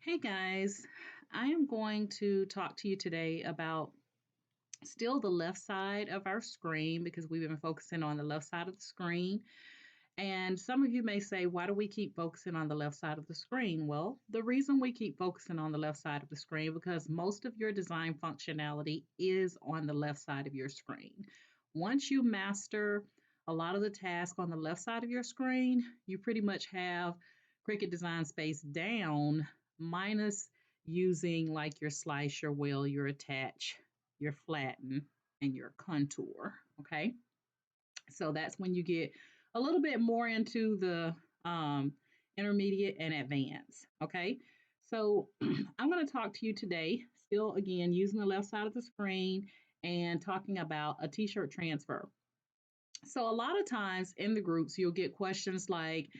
Hey guys, I am going to talk to you today about still the left side of our screen because we've been focusing on the left side of the screen. And some of you may say, why do we keep focusing on the left side of the screen? Well, the reason we keep focusing on the left side of the screen because most of your design functionality is on the left side of your screen. Once you master a lot of the tasks on the left side of your screen, you pretty much have Cricut Design Space down, minus using like your slice, your wheel, your attach, your flatten, and your contour. Okay. So that's when you get a little bit more into the intermediate and advanced. Okay. So I'm going to talk to you today, still again, using the left side of the screen and talking about a t shirt transfer. So, a lot of times in the groups, you'll get questions like,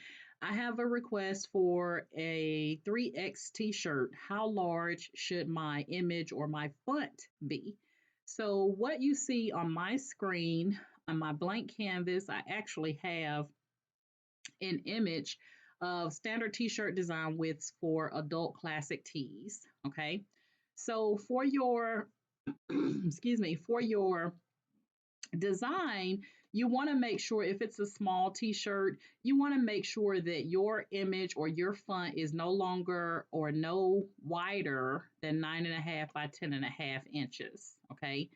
I have a request for a 3X t shirt. How large should my image or my font be? So, what you see on my screen, on my blank canvas, I actually have an image of standard t shirt design widths for adult classic tees. Okay. So, for your, excuse me, for your design, you want to make sure if it's a small t-shirt, you want to make sure that your image or your font is no longer or no wider than 9.5 by 10.5 inches. Okay.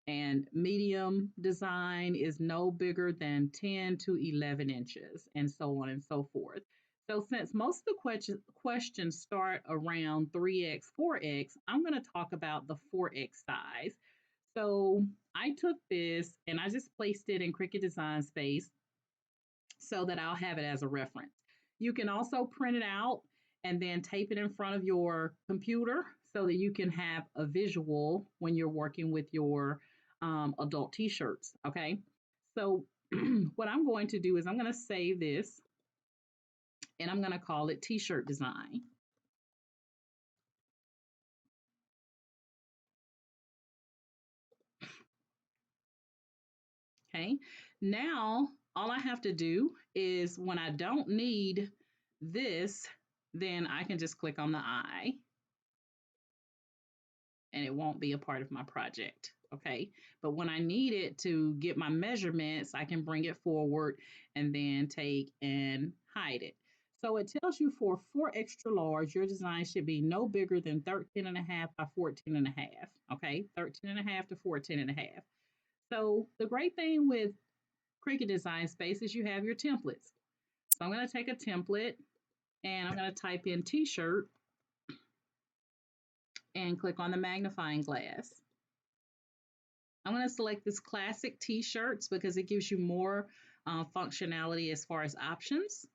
And medium design is no bigger than 10 to 11 inches, and so on and so forth. So, since most of the questions start around 3X, 4X, I'm going to talk about the 4X size. So I took this and I just placed it in Cricut Design Space so that I'll have it as a reference. You can also print it out and then tape it in front of your computer so that you can have a visual when you're working with your adult t-shirts. Okay. So what I'm going to do is I'm going to save this and I'm going to call it t-shirt design. Okay. Now, all I have to do is when I don't need this, then I can just click on the eye and it won't be a part of my project. Okay. But when I need it to get my measurements, I can bring it forward and then take and hide it. So it tells you for 4 extra large, your design should be no bigger than 13.5 by 14.5. Okay. 13.5 to 14.5. So the great thing with Cricut Design Space is you have your templates. So I'm going to take a template and I'm going to type in t-shirt and click on the magnifying glass. I'm going to select this classic t-shirts because it gives you more functionality as far as options.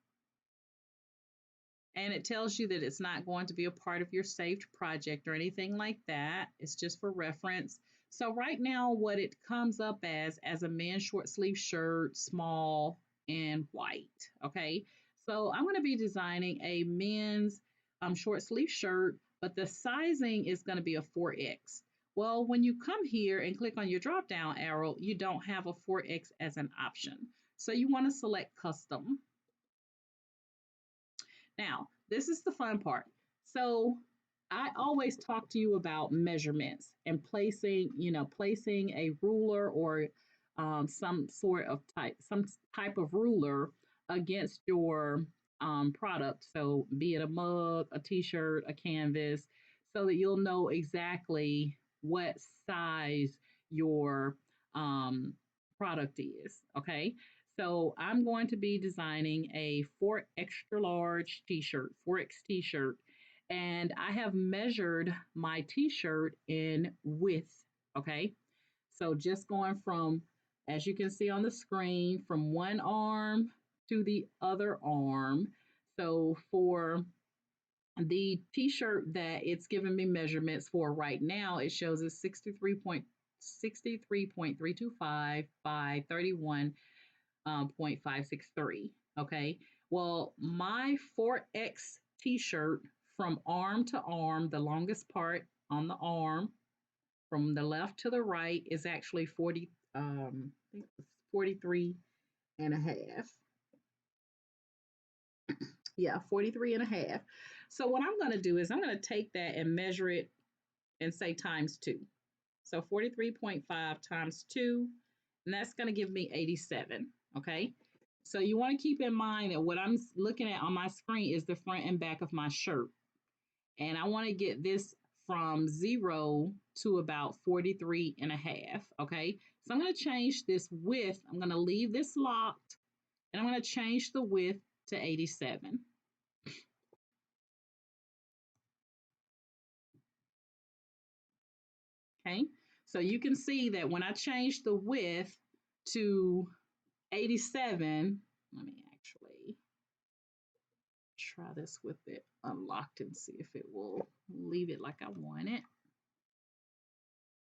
And it tells you that it's not going to be a part of your saved project or anything like that. It's just for reference. So right now, what it comes up as a men's short sleeve shirt, small and white. Okay. So I'm going to be designing a men's short sleeve shirt, but the sizing is going to be a 4X. Well, when you come here and click on your drop down arrow, you don't have a 4X as an option. So you want to select custom. Now, this is the fun part. So, I always talk to you about measurements and placing a ruler or some type of ruler against your product. So, be it a mug, a t-shirt, a canvas, so that you'll know exactly what size your product is. Okay. So I'm going to be designing a 4 extra large t-shirt, 4X t-shirt, and I have measured my t-shirt in width, okay? So just going from, as you can see on the screen, from one arm to the other arm. So for the t-shirt that it's giving me measurements for right now, it shows it's 63.325 by 31 0.563. Okay. Well, my 4X t shirt from arm to arm, the longest part on the arm from the left to the right is actually 43 and a half. Yeah, 43 and a half. So what I'm going to do is I'm going to take that and measure it and say times 2. So 43.5 times 2, and that's going to give me 87, okay? So you want to keep in mind that what I'm looking at on my screen is the front and back of my shirt. And I want to get this from 0 to about 43 and a half, okay? So I'm going to change this width. I'm going to leave this locked, and I'm going to change the width to 87. Okay, so you can see that when I change the width to 87, let me actually try this with it unlocked and see if it will leave it like I want it.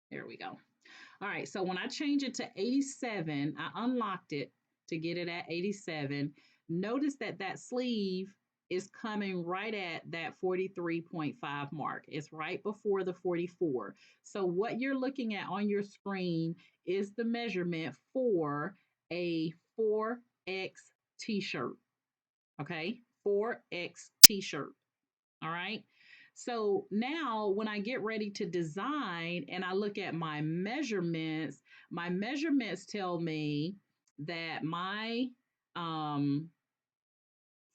There we go. All right, so when I change it to 87, I unlocked it to get it at 87. Notice that that sleeve is coming right at that 43.5 mark. It's right before the 44. So what you're looking at on your screen is the measurement for a 4X t-shirt, okay? 4X t-shirt, all right? So now when I get ready to design and I look at my measurements tell me that my um,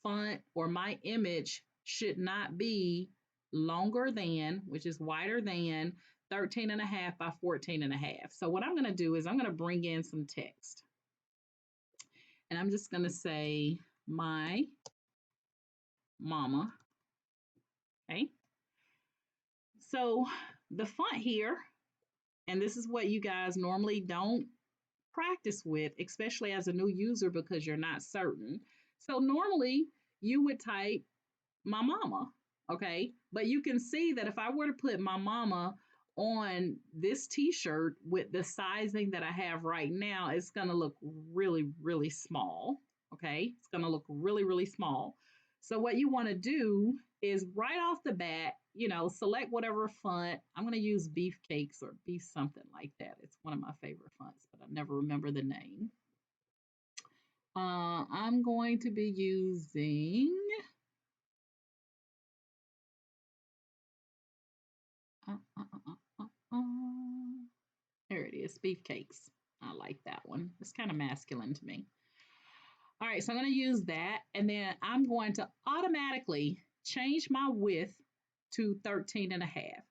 font or my image should not be longer than, which is wider than 13 and a half by 14 and a half. So what I'm going to do is I'm going to bring in some text. And I'm just going to say my mama. Okay. So the font here, and this is what you guys normally don't practice with, especially as a new user because you're not certain. So normally you would type my mama, okay? But you can see that if I were to put my mama on this t-shirt with the sizing that I have right now, it's going to look really, really small, okay? It's going to look really, really small. So what you want to do is right off the bat, select whatever font. I'm going to use Beefcakes or Beef something like that. It's one of my favorite fonts, but I never remember the name. I'm going to be using there it is, Beefcakes. I like that one. It's kind of masculine to me. All right, so I'm going to use that, and then I'm going to automatically change my width to 13 and a half.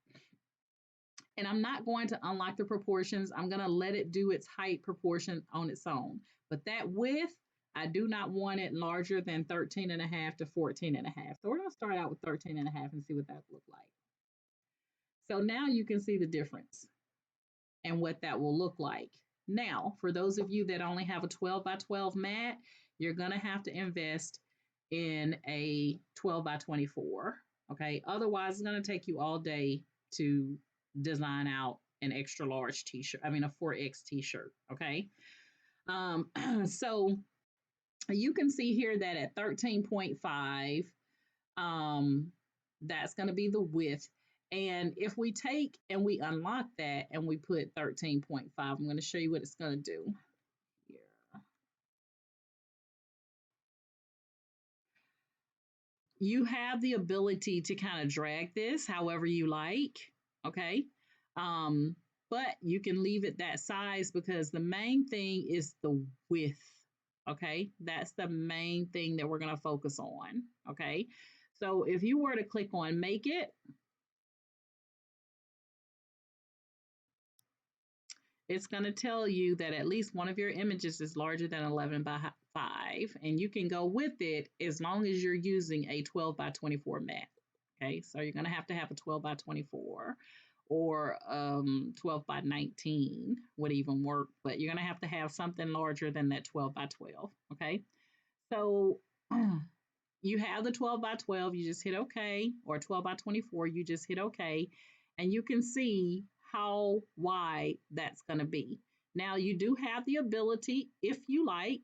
And I'm not going to unlock the proportions. I'm going to let it do its height proportion on its own. But that width, I do not want it larger than 13 and a half to 14 and a half. So we're going to start out with 13 and a half and see what that looks like. So now you can see the difference and what that will look like. Now, for those of you that only have a 12 by 12 mat, you're going to have to invest in a 12 by 24. Okay. Otherwise, it's going to take you all day to design out an extra large t-shirt. I mean, a 4X t-shirt. Okay. So you can see here that at 13.5, that's going to be the width. And if we take and we unlock that and we put 13.5, I'm going to show you what it's going to do. Here. You have the ability to kind of drag this however you like, okay? But you can leave it that size because the main thing is the width, okay? That's the main thing that we're going to focus on, okay? So if you were to click on Make It, it's going to tell you that at least one of your images is larger than 11 by 5, and you can go with it as long as you're using a 12 by 24 mat. Okay, so you're going to have a 12 by 24 or 12 by 19 would even work, but you're going to have something larger than that 12 by 12. Okay, so you have the 12 by 12, you just hit OK, or 12 by 24, you just hit OK, and you can see how wide that's going to be. Now, you do have the ability, if you like,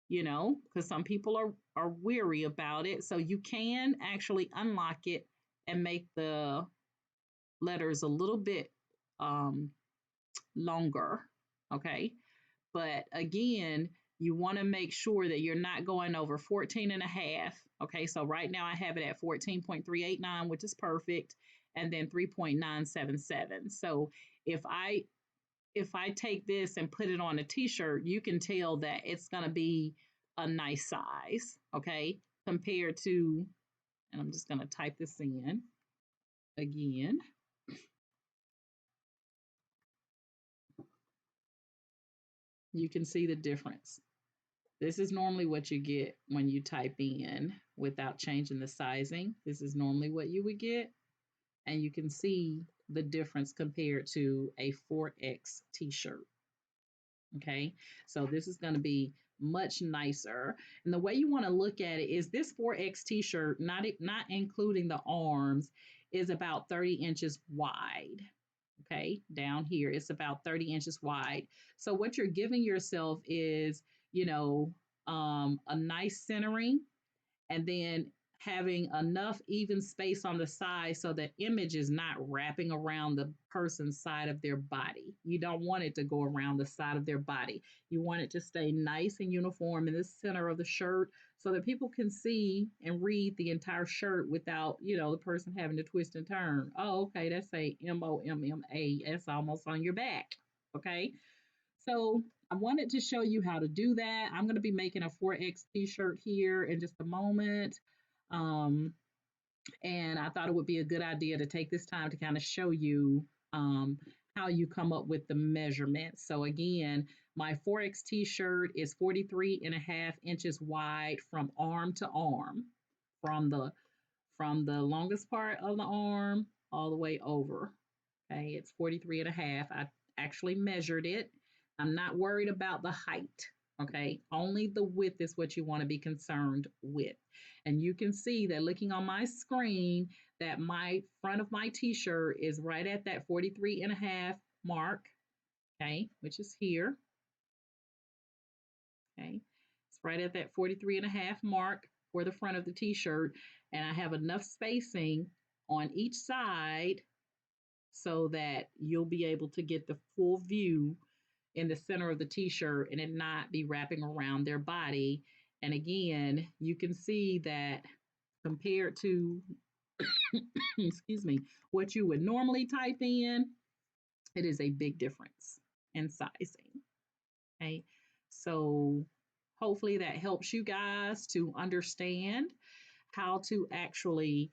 because some people are weary about it, so you can actually unlock it and make the letters a little bit longer, okay? But again, You want to make sure that you're not going over 14 and a half. Okay, so right now I have it at 14.389, which is perfect, and then 3.977. So if I take this and put it on a t-shirt, you can tell that it's going to be a nice size, okay, compared to, and I'm just going to type this in again. You can see the difference. This is normally what you get when you type in without changing the sizing. This is normally what you would get, and you can see the difference compared to a 4X t-shirt. Okay, so this is going to be much nicer. And the way you want to look at it is this 4X t-shirt, not including the arms, is about 30 inches wide. Okay, down here it's about 30 inches wide. So what you're giving yourself is, you know, a nice centering, and then having enough even space on the side so the image is not wrapping around the person's side of their body. You don't want it to go around the side of their body. You want it to stay nice and uniform in the center of the shirt so that people can see and read the entire shirt without, the person having to twist and turn. Oh, okay, that's a MOMMA. That's almost on your back. Okay. So I wanted to show you how to do that. I'm going to be making a 4X t-shirt here in just a moment. Um, and I thought it would be a good idea to take this time to kind of show you how you come up with the measurements. So again, my 4X t-shirt is 43 and a half inches wide from arm to arm, from the longest part of the arm all the way over. Okay, it's 43 and a half. I actually measured it. I'm not worried about the height. Okay, only the width is what you want to be concerned with. And you can see that looking on my screen that my front of my t-shirt is right at that 43 and a half mark, okay, which is here. Okay, it's right at that 43 and a half mark for the front of the t-shirt. And I have enough spacing on each side so that you'll be able to get the full view in the center of the t-shirt and it not be wrapping around their body. And again, you can see that compared to, excuse me, what you would normally type in, it is a big difference in sizing. Okay, so hopefully that helps you guys to understand how to actually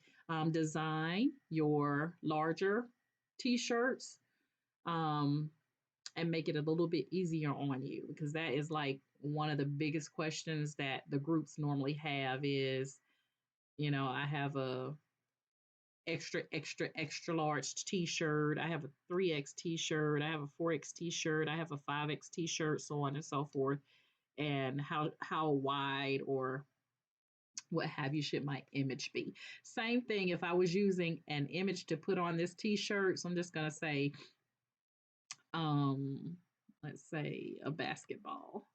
design your larger t-shirts, um, and make it a little bit easier on you, because that is like one of the biggest questions that the groups normally have is, I have a extra extra extra large t-shirt, I have a 3X t-shirt, I have a 4X t-shirt, I have a 5X t-shirt, so on and so forth, and how wide or what have you should my image be. Same thing if I was using an image to put on this t-shirt. So I'm just going to say, um, let's say a basketball.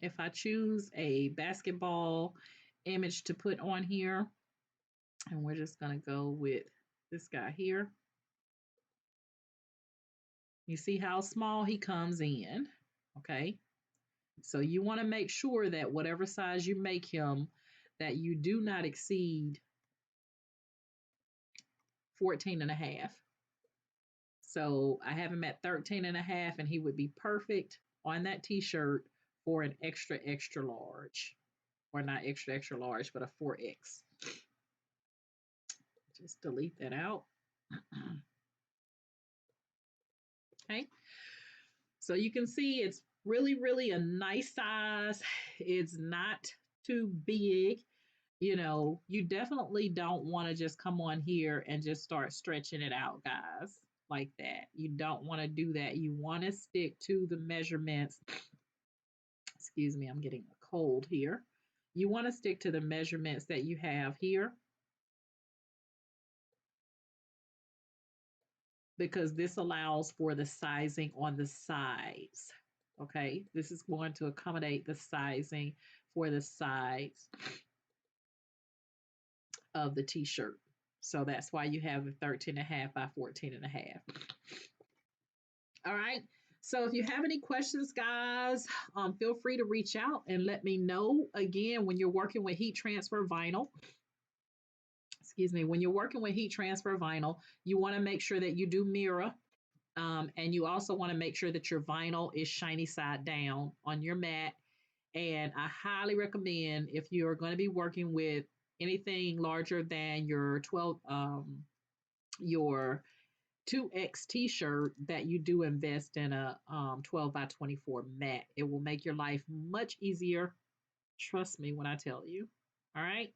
If I choose a basketball image to put on here, and we're just going to go with this guy here. You see how small he comes in, okay? So you want to make sure that whatever size you make him, that you do not exceed 14 and a half. So I have him at 13 and a half, and he would be perfect on that t-shirt for an extra, extra large, or not extra, extra large, but a 4X. Just delete that out. Okay. So you can see it's really, really a nice size. It's not too big. You definitely don't want to just come on here and just start stretching it out, guys, like that. You don't want to do that. You want to stick to the measurements. Excuse me, I'm getting a cold here. You want to stick to the measurements that you have here, because this allows for the sizing on the sides. Okay, this is going to accommodate the sizing for the sides of the t-shirt. So that's why you have the 13 and a half by 14 and a half. All right. So if you have any questions, guys, feel free to reach out and let me know. Again, when you're working with heat transfer vinyl, excuse me, when you're working with heat transfer vinyl, you want to make sure that you do mirror. And you also want to make sure that your vinyl is shiny side down on your mat. And I highly recommend, if you're going to be working with anything larger than your 12, your 2X t-shirt, that you do invest in a 12 by 24 mat. It will make your life much easier. Trust me when I tell you. All right.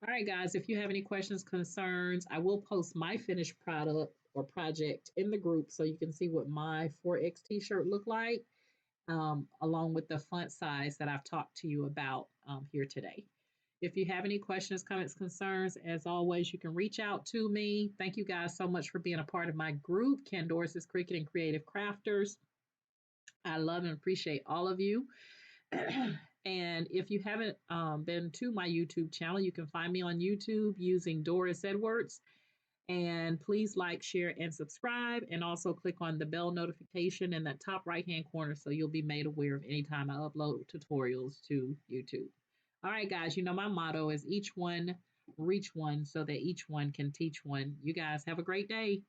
All right, guys, if you have any questions, concerns, I will post my finished product or project in the group so you can see what my 4X t-shirt look like, along with the font size that I've talked to you about here today. If you have any questions, comments, concerns, as always, you can reach out to me. Thank you guys so much for being a part of my group, Candoris's Cricut and Creative Crafters. I love and appreciate all of you. And if you haven't been to my YouTube channel, you can find me on YouTube using Doris Edwards. And please like, share, and subscribe. And also click on the bell notification in that top right hand corner so you'll be made aware of any time I upload tutorials to YouTube. All right, guys, you know my motto is each one reach one so that each one can teach one. You guys have a great day.